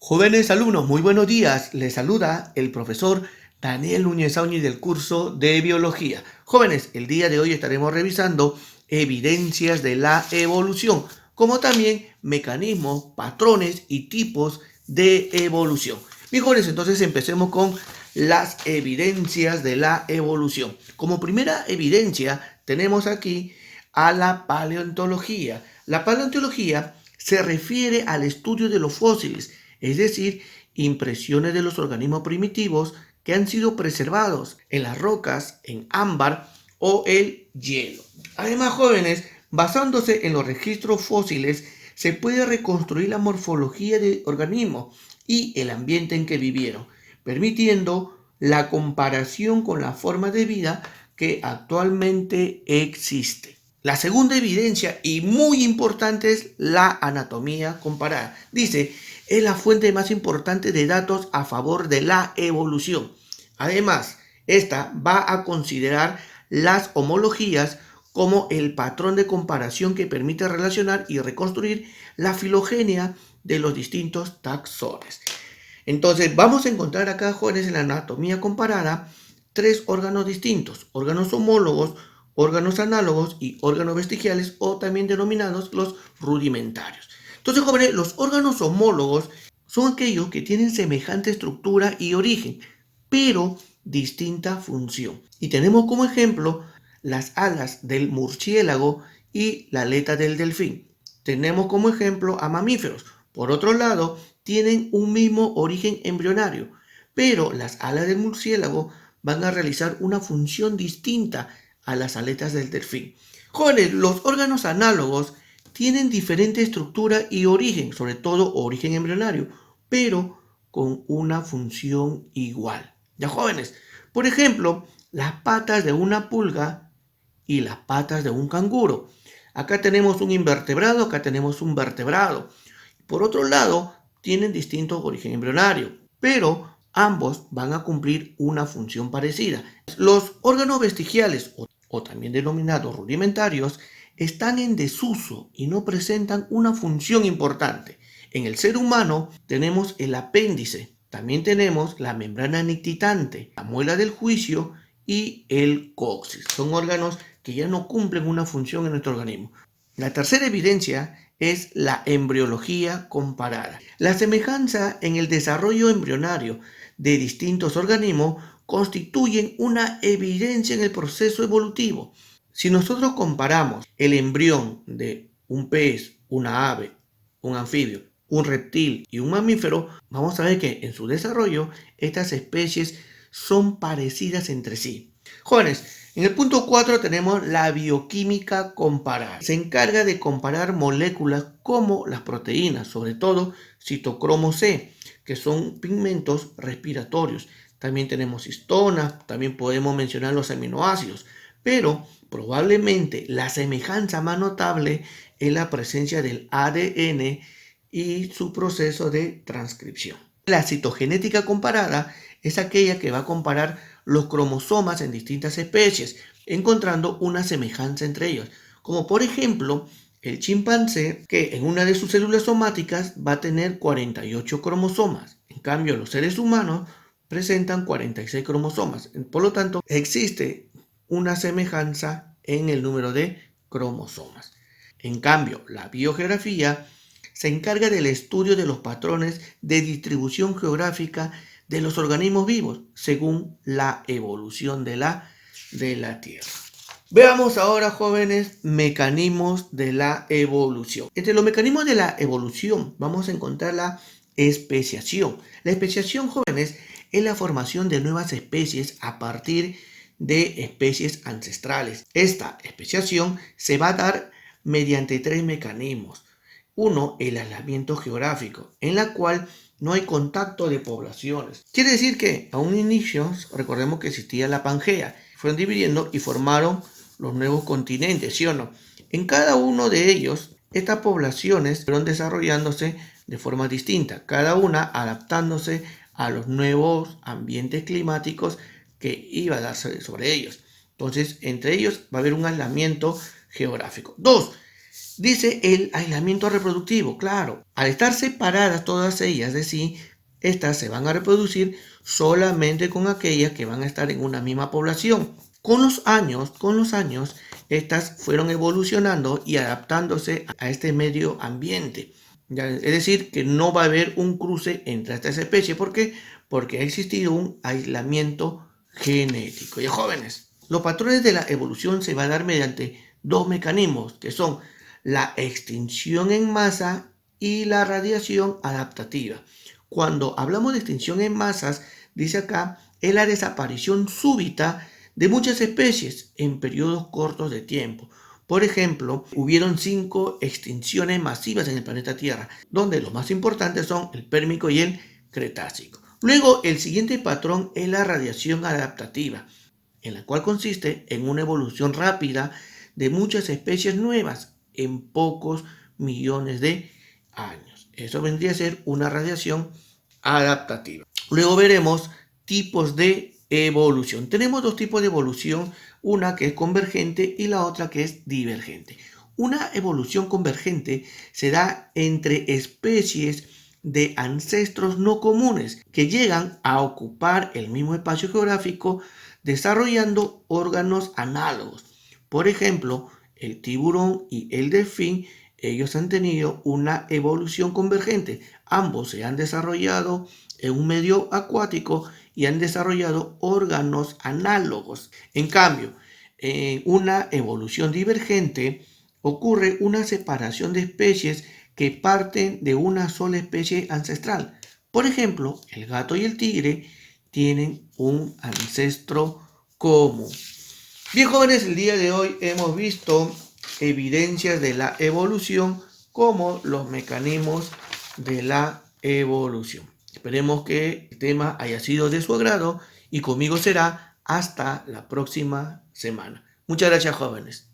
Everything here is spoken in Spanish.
Jóvenes alumnos, muy buenos días. Les saluda el profesor Daniel Núñez Auñi del curso de Biología. Jóvenes, el día de hoy estaremos revisando evidencias de la evolución, como también mecanismos, patrones y tipos de evolución. Mis jóvenes, entonces empecemos con las evidencias de la evolución. Como primera evidencia tenemos aquí a la paleontología. La paleontología se refiere al estudio de los fósiles, es decir, impresiones de los organismos primitivos que han sido preservados en las rocas, en ámbar o el hielo. Además, jóvenes, basándose en los registros fósiles, se puede reconstruir la morfología de organismos y el ambiente en que vivieron, permitiendo la comparación con la forma de vida que actualmente existe. La segunda evidencia, y muy importante, es la anatomía comparada. Dice, es la fuente más importante de datos a favor de la evolución. Además, esta va a considerar las homologías como el patrón de comparación que permite relacionar y reconstruir la filogenia de los distintos taxones. Entonces, vamos a encontrar acá, jóvenes, en la anatomía comparada, tres órganos distintos: órganos homólogos, órganos análogos y órganos vestigiales, o también denominados los rudimentarios. Entonces, jóvenes, los órganos homólogos son aquellos que tienen semejante estructura y origen, pero distinta función. Y tenemos como ejemplo las alas del murciélago y la aleta del delfín. Tenemos como ejemplo a mamíferos. Por otro lado, tienen un mismo origen embrionario, pero las alas del murciélago van a realizar una función distinta a las aletas del delfín. Jóvenes, los órganos análogos tienen diferente estructura y origen, sobre todo origen embrionario, pero con una función igual. Ya, jóvenes, por ejemplo, las patas de una pulga y las patas de un canguro. Acá tenemos un invertebrado, acá tenemos un vertebrado. Por otro lado, tienen distinto origen embrionario, pero ambos van a cumplir una función parecida. Los órganos vestigiales, o también denominados rudimentarios, están en desuso y no presentan una función importante. En el ser humano tenemos el apéndice, también tenemos la membrana nictitante, la muela del juicio y el coxis. Son órganos que ya no cumplen una función en nuestro organismo. La tercera evidencia es la embriología comparada. La semejanza en el desarrollo embrionario de distintos organismos constituyen una evidencia en el proceso evolutivo. Si nosotros comparamos el embrión de un pez, una ave, un anfibio, un reptil y un mamífero, vamos a ver que en su desarrollo estas especies son parecidas entre sí. Jóvenes, en el punto 4 tenemos la bioquímica comparada. Se encarga de comparar moléculas como las proteínas, sobre todo citocromo C, que son pigmentos respiratorios. También tenemos histonas, también podemos mencionar los aminoácidos, pero probablemente la semejanza más notable es la presencia del ADN y su proceso de transcripción. La citogenética comparada es aquella que va a comparar los cromosomas en distintas especies, encontrando una semejanza entre ellos, como por ejemplo el chimpancé, que en una de sus células somáticas va a tener 48 cromosomas. En cambio, los seres humanos presentan 46 cromosomas. Por lo tanto, existe una semejanza en el número de cromosomas. En cambio, la biogeografía se encarga del estudio de los patrones de distribución geográfica de los organismos vivos según la evolución de la Tierra. Veamos ahora, jóvenes, mecanismos de la evolución. Entre los mecanismos de la evolución vamos a encontrar la especiación. La especiación, jóvenes, es la formación de nuevas especies a partir de especies ancestrales. Esta especiación se va a dar mediante tres mecanismos. Uno, el aislamiento geográfico, en la cual no hay contacto de poblaciones. Quiere decir que a un inicio, recordemos que existía la Pangea, fueron dividiendo y formaron los nuevos continentes, ¿sí o no? En cada uno de ellos, estas poblaciones fueron desarrollándose de forma distinta, cada una adaptándose a los nuevos ambientes climáticos que iba a darse sobre ellos. Entonces, entre ellos va a haber un aislamiento geográfico. Dos, Dice el aislamiento reproductivo, claro. Al estar separadas todas ellas de sí, estas se van a reproducir solamente con aquellas que van a estar en una misma población. Con los años, estas fueron evolucionando y adaptándose a este medio ambiente. Es decir, que no va a haber un cruce entre estas especies. ¿Por qué? Porque ha existido un aislamiento genético. Y jóvenes, los patrones de la evolución se van a dar mediante dos mecanismos, que son la extinción en masa y la radiación adaptativa. Cuando hablamos de extinción en masas, dice acá, es la desaparición súbita de muchas especies en periodos cortos de tiempo. Por ejemplo, hubieron 5 extinciones masivas en el planeta Tierra, donde los más importantes son el Pérmico y el Cretácico. Luego, el siguiente patrón es la radiación adaptativa, en la cual consiste en una evolución rápida de muchas especies nuevas en pocos millones de años. Eso vendría a ser una radiación adaptativa. Luego veremos tipos de evolución. Tenemos dos tipos de evolución, una que es convergente y la otra que es divergente. Una evolución convergente se da entre especies de ancestros no comunes que llegan a ocupar el mismo espacio geográfico desarrollando órganos análogos. Por ejemplo, el tiburón y el delfín, ellos han tenido una evolución convergente. Ambos se han desarrollado en un medio acuático y han desarrollado órganos análogos. En cambio, en una evolución divergente ocurre una separación de especies que parten de una sola especie ancestral. Por ejemplo, el gato y el tigre tienen un ancestro común. Bien, jóvenes, el día de hoy hemos visto evidencias de la evolución como los mecanismos de la evolución. Esperemos que el tema haya sido de su agrado y conmigo será hasta la próxima semana. Muchas gracias, jóvenes.